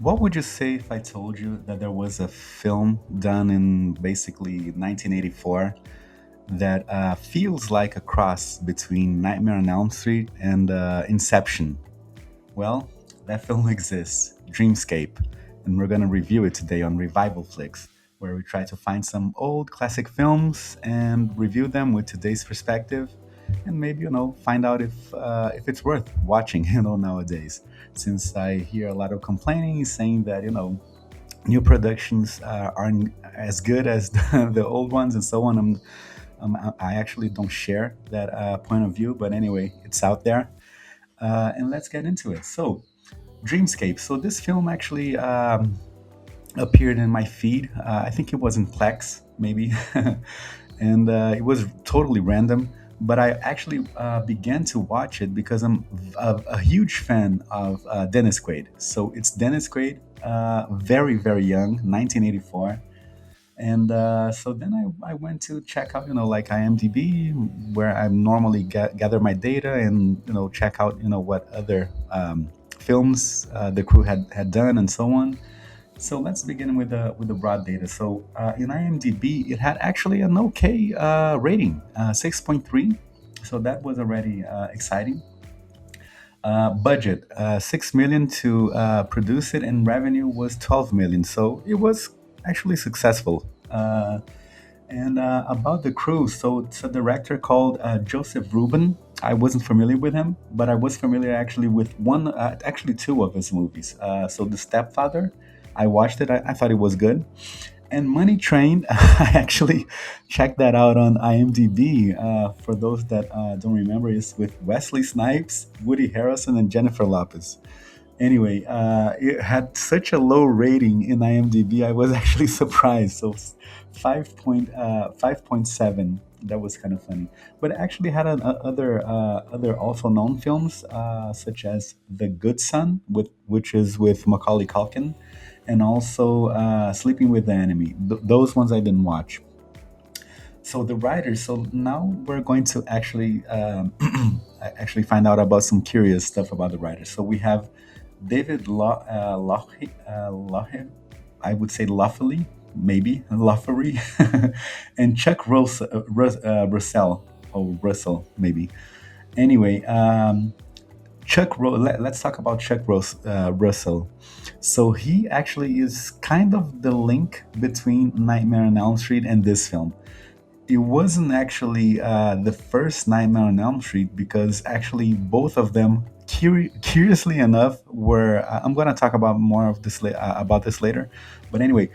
What would you say if I told you that there was a film done in basically 1984 that feels like a cross between Nightmare on Elm Street and Inception? Well, that film exists, Dreamscape, and we're going to review it today on Revival Flicks, where we try to find some old classic films and review them with today's perspective, and maybe find out if it's worth watching nowadays. Since I hear a lot of complaining saying that new productions aren't as good as the old ones and so on. I actually don't share that point of view, but anyway, it's out there, and let's get into it. So, Dreamscape. So this film actually appeared in my feed. I think it was in Plex, maybe, and it was totally random. But I actually began to watch it because I'm a huge fan of Dennis Quaid. So it's Dennis Quaid, very very young, 1984, and so then I went to check out like IMDb, where I normally gather my data and check out what other films the crew had done and so on. So let's begin with the broad data. So in IMDb, it had actually an okay rating, 6.3. So that was already exciting. Budget 6 million to produce it, and revenue was 12 million. So it was actually successful. And about the crew, so it's a director called Joseph Ruben. I wasn't familiar with him, but I was familiar actually with one, actually two of his movies. So The Stepfather, I watched it. I thought it was good. And Money Train, I actually checked that out on IMDb. For those that don't remember, is with Wesley Snipes, Woody Harrelson, and Jennifer Lopez. Anyway, it had such a low rating in IMDb. I was actually surprised. So 5.7. That was kind of funny. But it actually had other also known films, such as The Good Son, which is with Macaulay Culkin, and also Sleeping with the Enemy. Those ones I didn't watch. So the writers. So now we're going to actually actually find out about some curious stuff about the writers. So we have David Lohe, I would say Lawfully, maybe Lawfully, and Chuck Russell, or Russell, maybe. Anyway, let's talk about Russell. So he actually is kind of the link between Nightmare on Elm Street and this film. It wasn't actually the first Nightmare on Elm Street, because actually both of them, curiously enough, were. I'm going to talk about more of this about this later, but anyway,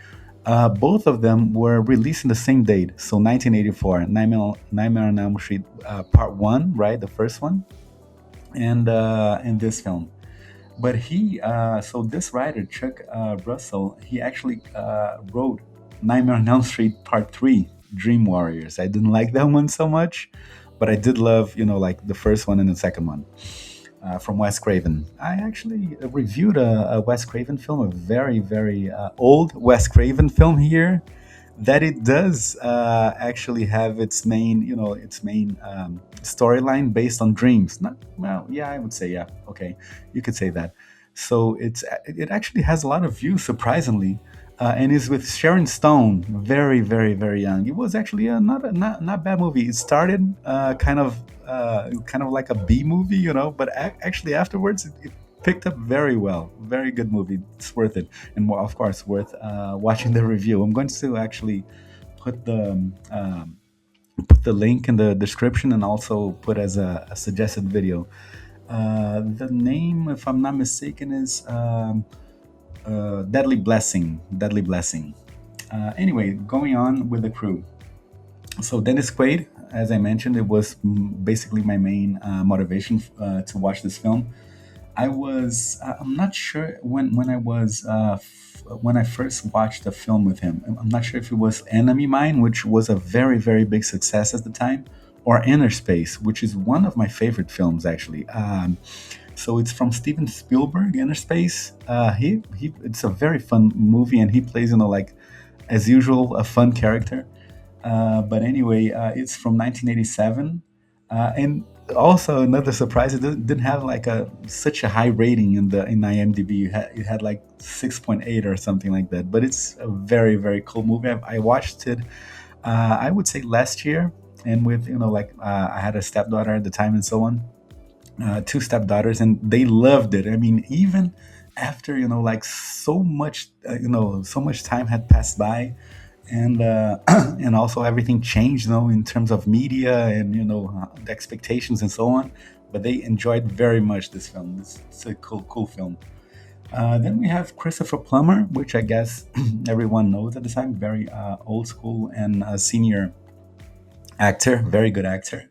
both of them were released in the same date, so 1984. Nightmare on Elm Street Part One, right, the first one, and this film. But so this writer Chuck Russell, he actually wrote Nightmare on Elm Street Part Three, Dream Warriors. I didn't like that one so much, but I did love, like the first one and the second one, from Wes Craven. I actually reviewed a Wes Craven film, a very, very old Wes Craven film here, that it does actually have its main storyline based on dreams. Not well, yeah, I would say, yeah, okay, you could say that. So it actually has a lot of views, surprisingly, and is with Sharon Stone, very, very, very young. It was actually not bad movie. It started kind of like a B movie, but actually afterwards it picked up very well. Very good movie. It's worth it, and of course worth watching the review. I'm going to actually put the link in the description, and also put as a suggested video. The name, if I'm not mistaken, is Deadly Blessing. Deadly Blessing. Anyway, going on with the crew. So Dennis Quaid, as I mentioned, it was basically my main motivation to watch this film. I'm not sure when I first watched the film with him. I'm not sure if it was Enemy Mine, which was a very, very big success at the time, or Inner Space, which is one of my favorite films, actually. So it's from Steven Spielberg, Inner Space. It's a very fun movie, and he plays, like, as usual, a fun character. But anyway, it's from 1987, and Also, another surprise, it didn't have like a such a high rating in IMDb. You had like 6.8 or something like that. But it's a very very cool movie. I watched it. I would say last year, and with like I had a stepdaughter at the time and so on, two stepdaughters, and they loved it. I mean, even after like so much time had passed by, and and also everything changed, in terms of media and the expectations and so on. But they enjoyed very much this film. It's a cool film. Then we have Christopher Plummer, which I guess everyone knows at the time. Very old school and senior actor, very good actor.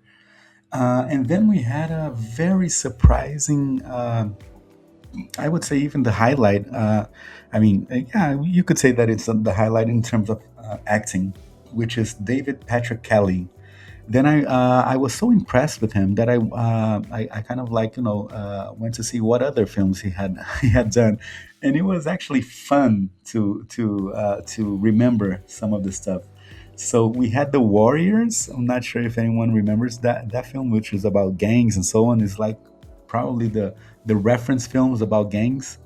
And then we had a very surprising, I would say, even the highlight. I mean, yeah, you could say that it's the highlight in terms of acting, which is David Patrick Kelly. Then I was so impressed with him that I kind of like went to see what other films he had he had done, and it was actually fun to remember some of the stuff. So we had The Warriors. I'm not sure if anyone remembers that film, which is about gangs and so on. Is like probably the reference films about gangs.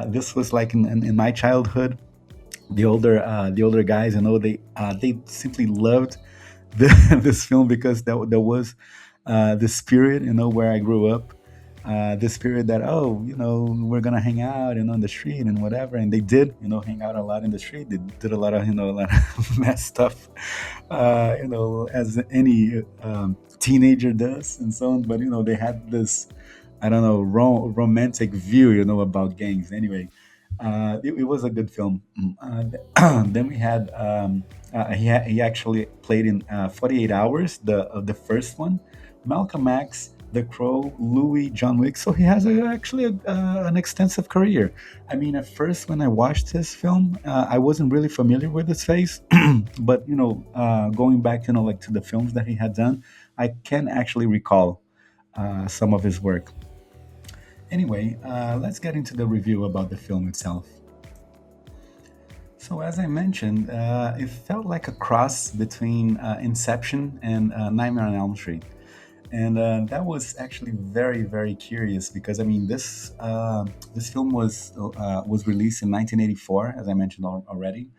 This was like in my childhood. The older guys, they simply loved this film because there was the spirit, where I grew up, the spirit that, oh, we're gonna hang out and on the street and whatever, and they did, hang out a lot in the street. They did a lot of a lot of mess stuff, as any teenager does and so on. But they had this, I don't know, romantic view, about gangs. Anyway, it was a good film. Then we had he actually played in 48 Hours, the first one, Malcolm X, The Crow, Louis, John Wick. So he has actually an extensive career. I mean, at first when I watched his film, I wasn't really familiar with his face, but going back, like to the films that he had done, I can actually recall some of his work. Anyway, let's get into the review about the film itself. So, as I mentioned, it felt like a cross between Inception and Nightmare on Elm Street. And that was actually very, very curious because I mean, this film was released in 1984, as I mentioned already.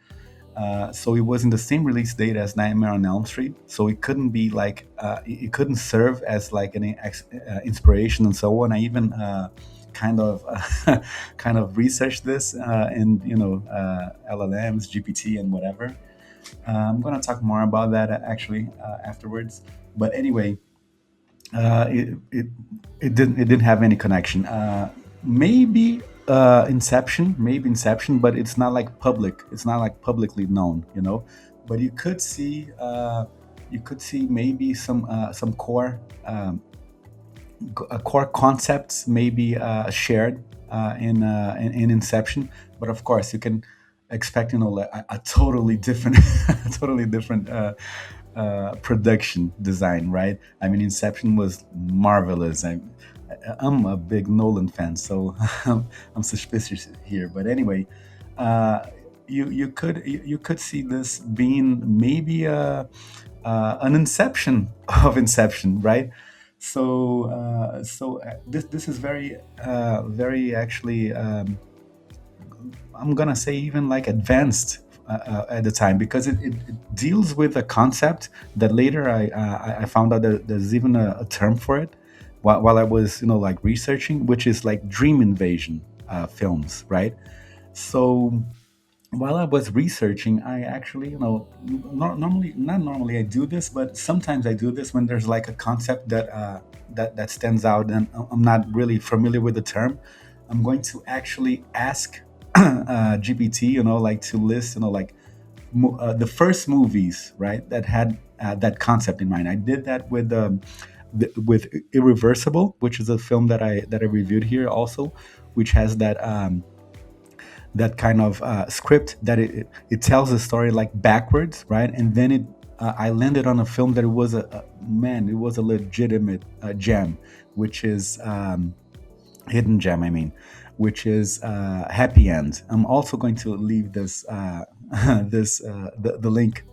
So it was in the same release date as Nightmare on Elm Street. So it couldn't be like it couldn't serve as like an inspiration and so on. I even kind of kind of researched this in LLMs, GPT, and whatever. I'm gonna talk more about that actually afterwards. But anyway, it didn't have any connection. Maybe Inception, but it's not like public. It's not like publicly known, But you could see maybe some core concepts maybe shared in Inception. But of course, you can expect like a totally different, a totally different production design, right? I mean, Inception was marvelous. I'm a big Nolan fan, so I'm suspicious here. But anyway, uh, you could see this being maybe an inception of Inception, right? So this is very actually, I'm gonna say even like advanced at the time because it deals with a concept that later I found out that there's even a term for it while I was like researching, which is like dream invasion films, right? So while I was researching, I actually, not normally I do this, but sometimes I do this when there's like a concept that stands out and I'm not really familiar with the term. I'm going to actually ask GPT, like to list, like the first movies, right, that had that concept in mind. I did that with Irreversible, which is a film that I reviewed here also, which has that kind of script that it tells the story like backwards, right? And then I landed on a film that it was it was a legitimate gem, which is hidden gem. I mean, which is Happy End. I'm also going to leave this the link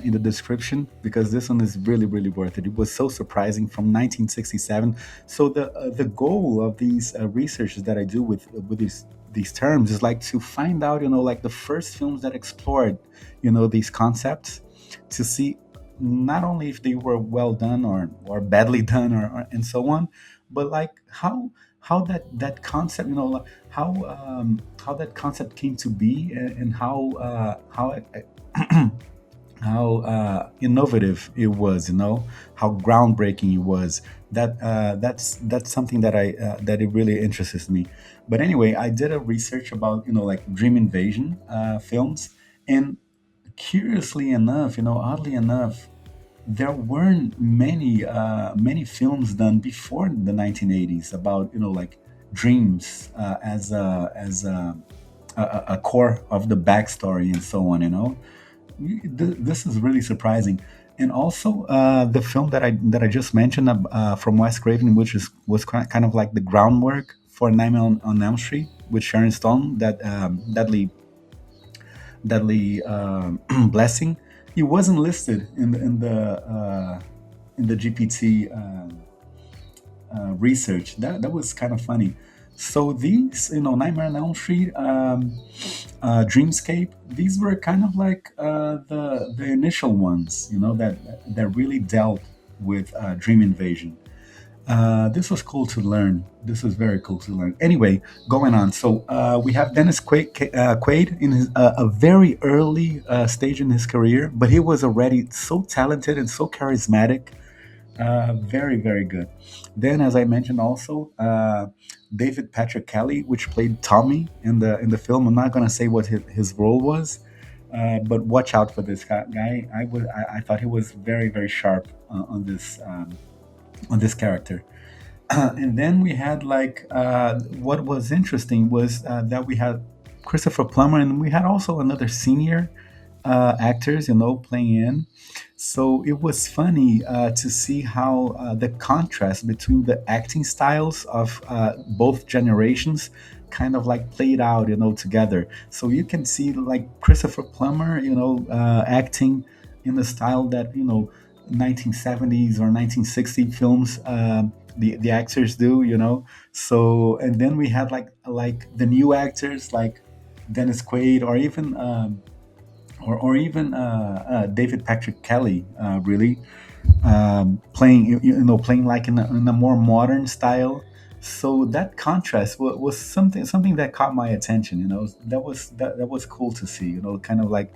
in the description because this one is really really worth it. It was so surprising from 1967. So the goal of these researches that I do with these terms is like to find out, like the first films that explored, these concepts, to see not only if they were well done or badly done and so on, but like how that concept, like how that concept came to be, and how innovative it was, how groundbreaking it was. That's something that it really interests me. But anyway, I did a research about, like dream invasion films, and curiously enough, oddly enough, there weren't many films done before the 1980s about, like dreams as a core of the backstory and so on. This is really surprising. And also, the film that I just mentioned, from Wes Craven, which was kind of like the groundwork for Nightmare on Elm Street with Sharon Stone, that deadly blessing. He wasn't listed in the GPT research. That was kind of funny. So these, Nightmare on Elm Street, Dreamscape, these were kind of like the initial ones, that really dealt with dream invasion. This was cool to learn. This was very cool to learn. Anyway, going on. So we have Dennis Quaid in a very early stage in his career, but he was already so talented and so charismatic. Very, very good. Then, as I mentioned, also David Patrick Kelly, which played Tommy in the film. I'm not gonna say what his role was, but watch out for this guy. I thought he was very, very sharp on this character. And then we had like what was interesting was that we had Christopher Plummer, and we had also another senior actors, playing in. So it was funny to see how the contrast between the acting styles of both generations kind of like played out, together. So you can see like Christopher Plummer, acting in the style that 1970s or 1960s films, the actors do, So, and then we had like the new actors like Dennis Quaid, or even David Patrick Kelly, really playing, playing like in a more modern style. So that contrast was something that caught my attention. That was cool to see. Kind of like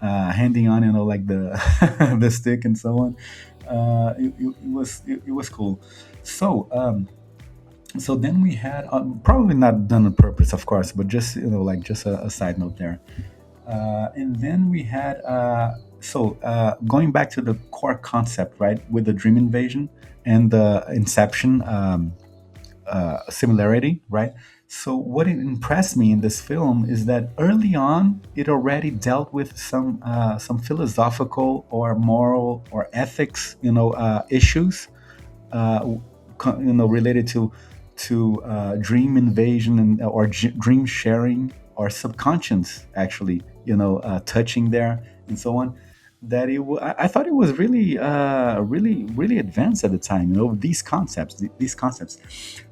handing on, like the the stick and so on. It was cool. So. So then we had, probably not done on purpose, of course, but just, like just a side note there. And then we had, going back to the core concept, right, with the dream invasion and the Inception similarity, right? So what it impressed me in this film is that early on it already dealt with some philosophical or moral or ethics, issues, uh, related to dream invasion and or dream sharing or subconscious, actually, touching there and so on. That I thought it was really, really, really advanced at the time. These concepts, these concepts.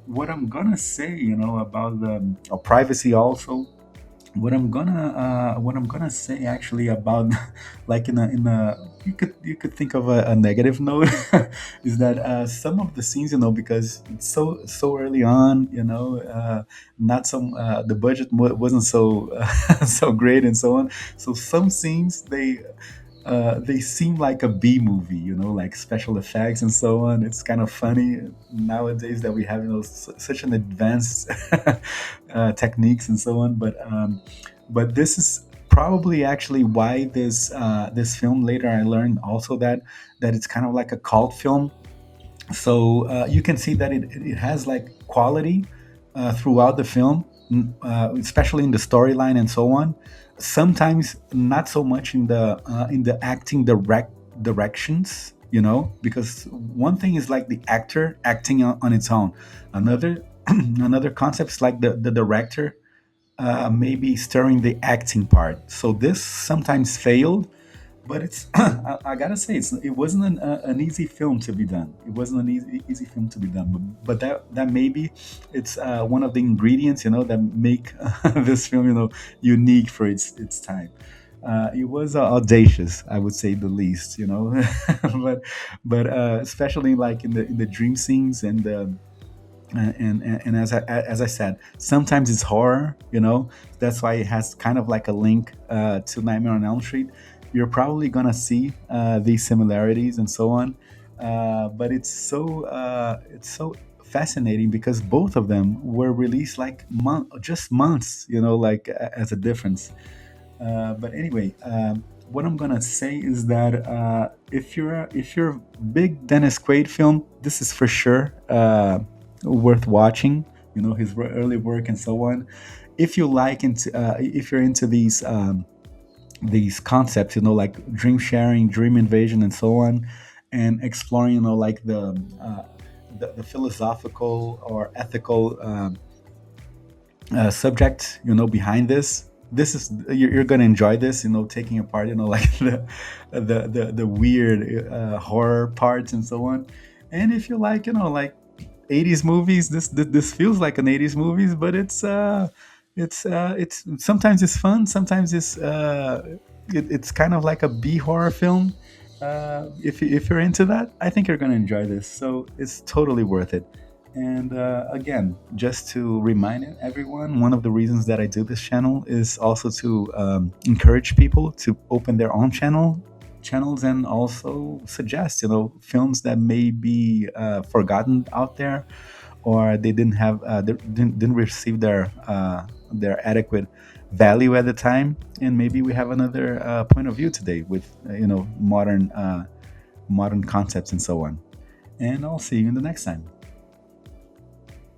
What I'm gonna say, about the privacy also, what I'm gonna say actually about like in a you could think of a negative note is that some of the scenes, because it's so early on, not some the budget wasn't so so great and so on. So some scenes, they seem like a B movie, like special effects and so on. It's kind of funny nowadays that we have, such an advanced techniques and so on. But this is probably actually why this film, later I learned also that it's kind of like a cult film. So you can see that it has like quality throughout the film, especially in the storyline and so on. Sometimes not so much in the acting directions, because one thing is like the actor acting on its own. Another another concept is like the director maybe stirring the acting part. So this sometimes failed, but it's I gotta say it wasn't an easy film to be done. It wasn't an easy film to be done, but that maybe it's one of the ingredients, that make this film, unique for its time. It was audacious, I would say the least, but especially like in the dream scenes and as I said, sometimes it's horror. That's why it has kind of like a link to Nightmare on Elm Street. You're probably gonna see these similarities and so on, but it's so fascinating because both of them were released like just months, like as a difference. But anyway, what I'm gonna say is that if you're a big Dennis Quaid film, this is for sure worth watching. His early work and so on. If you're into these concepts, like dream sharing, dream invasion, and so on, and exploring, like the philosophical or ethical subject, behind this. This is you're gonna enjoy this, taking apart, like the weird horror parts and so on. And if you like, like 80s movies, this feels like an 80s movies, but it's sometimes it's fun, sometimes it's kind of like a B horror film. If you're into that, I think you're gonna enjoy this. So it's totally worth it. And again, just to remind everyone, one of the reasons that I do this channel is also to encourage people to open their own channels and also suggest, films that may be forgotten out there, or they didn't receive their adequate value at the time. And maybe we have another point of view today with modern concepts and so on. And I'll see you in the next time.